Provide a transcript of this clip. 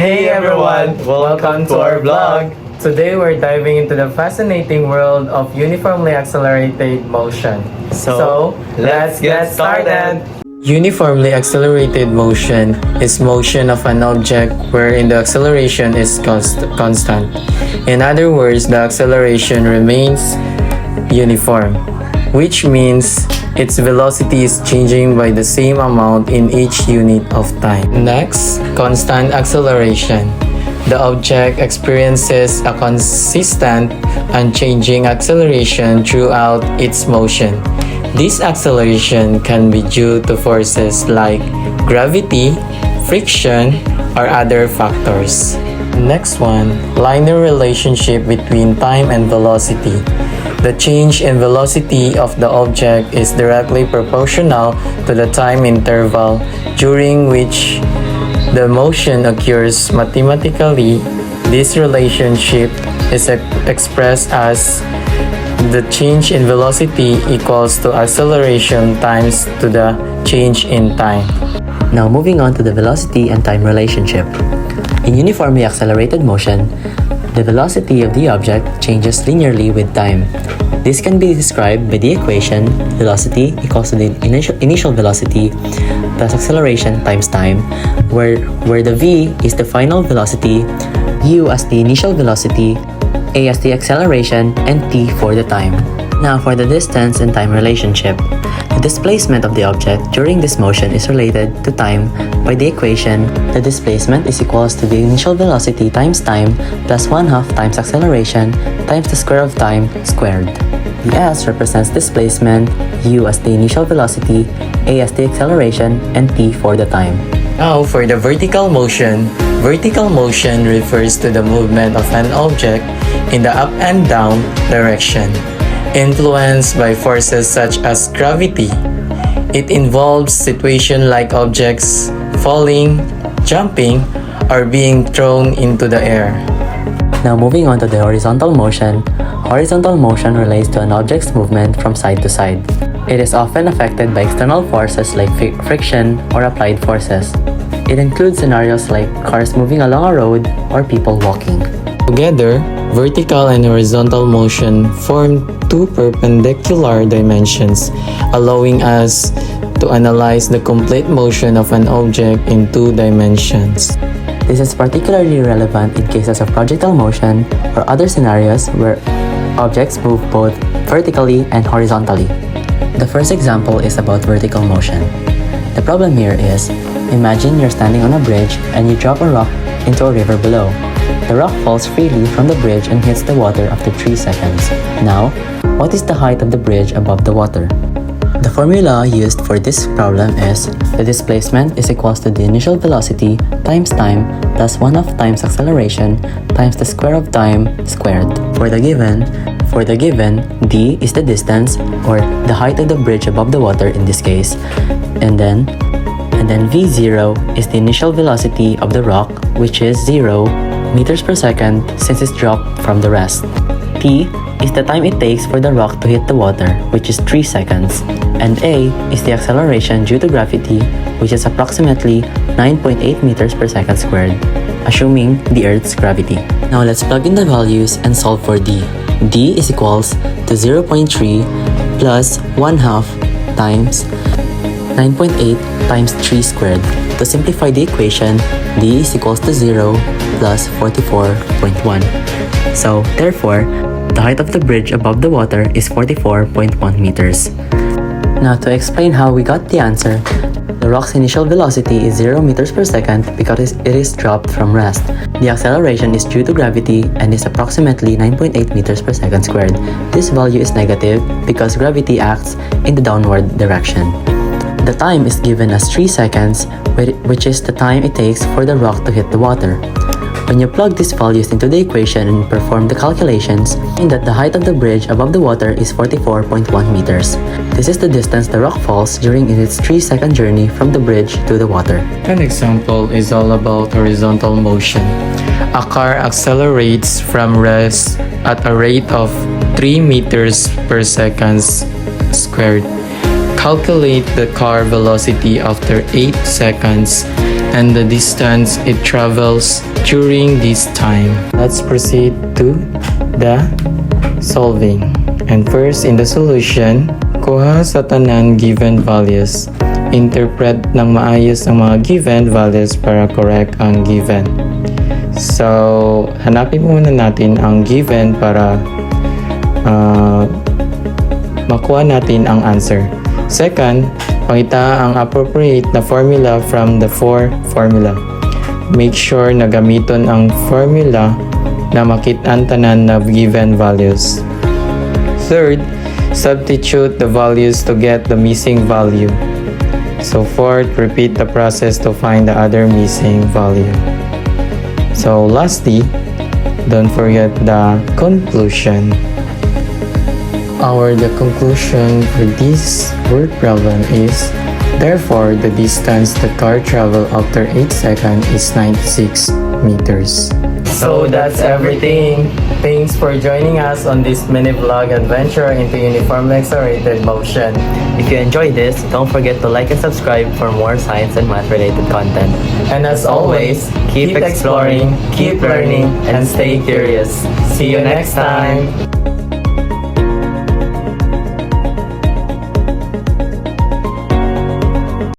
Hey everyone! Welcome to our vlog! Today we're diving into the fascinating world of uniformly accelerated motion. So, let's get started! Uniformly accelerated motion is motion of an object wherein the acceleration is constant. In other words, the acceleration remains uniform, which means its velocity is changing by the same amount in each unit of time. Next, constant acceleration. The object experiences a consistent, unchanging acceleration throughout its motion. This acceleration can be due to forces like gravity, friction, or other factors. Next one, linear relationship between time and velocity. The change in velocity of the object is directly proportional to the time interval during which the motion occurs. Mathematically. This relationship is expressed as the change in velocity equals to acceleration times to the change in time. Now moving on to the velocity and time relationship. In uniformly accelerated motion, the velocity of the object changes linearly with time. This can be described by the equation velocity equals to the initial velocity plus acceleration times time, where the v is the final velocity, u as the initial velocity, a as the acceleration, and t for the time. Now for the distance and time relationship. The displacement of the object during this motion is related to time by the equation the displacement is equals to the initial velocity times time plus 1/2 times acceleration times the square of time squared. The s represents displacement, u as the initial velocity, a as the acceleration, and t for the time. Now for the vertical motion. Vertical motion refers to the movement of an object in the up and down direction, influenced by forces such as gravity. It involves situations like objects falling, jumping, or being thrown into the air. Now moving on to the horizontal motion. Horizontal motion relates to an object's movement from side to side. It is often affected by external forces like friction or applied forces. It includes scenarios like cars moving along a road or people walking. Together, vertical and horizontal motion form two perpendicular dimensions, allowing us to analyze the complete motion of an object in two dimensions. This is particularly relevant in cases of projectile motion or other scenarios where objects move both vertically and horizontally. The first example is about vertical motion. The problem here is, imagine you're standing on a bridge and you drop a rock into a river below. The rock falls freely from the bridge and hits the water after 3 seconds. Now, what is the height of the bridge above the water? The formula used for this problem is the displacement is equals to the initial velocity times time plus 1/2 times acceleration times the square of time squared. For the given, d is the distance or the height of the bridge above the water in this case, and then v0 is the initial velocity of the rock, which is 0 meters per second since it's dropped from the rest. T is the time it takes for the rock to hit the water, which is 3 seconds. And A is the acceleration due to gravity, which is approximately 9.8 meters per second squared, assuming the Earth's gravity. Now let's plug in the values and solve for D. D is equals to 0.3 plus 1/2 times 9.8 times 3 squared. To simplify the equation, D is equals to 0 plus 44.1. So, therefore, the height of the bridge above the water is 44.1 meters. Now, to explain how we got the answer, the rock's initial velocity is 0 meters per second because it is dropped from rest. The acceleration is due to gravity and is approximately 9.8 meters per second squared. This value is negative because gravity acts in the downward direction. The time is given as 3 seconds, which is the time it takes for the rock to hit the water. When you plug these values into the equation and perform the calculations, find that the height of the bridge above the water is 44.1 meters. This is the distance the rock falls during its 3-second journey from the bridge to the water. An example is all about horizontal motion. A car accelerates from rest at a rate of 3 meters per second squared. Calculate the car velocity after 8 seconds and the distance it travels during this time. Let's proceed to the solving. And first, in the solution, kuha sa tanan given values. Interpret ng maayos ang mga given values para correct ang given. So, hanapin muna natin ang given para makuha natin ang answer. Second, pakita ang appropriate na formula from the four formula. Make sure na gamiton ang formula na makit-an tanan na given values. Third, substitute the values to get the missing value. So fourth, repeat the process to find the other missing value. So lastly, don't forget the conclusion. The conclusion for this word problem is, therefore, the distance the car traveled after 8 seconds is 96 meters. So that's everything. Thanks for joining us on this mini vlog adventure into uniformly accelerated motion. If you enjoyed this, don't forget to like and subscribe for more science and math related content. And as always, keep exploring, keep learning, and stay curious. See you next time.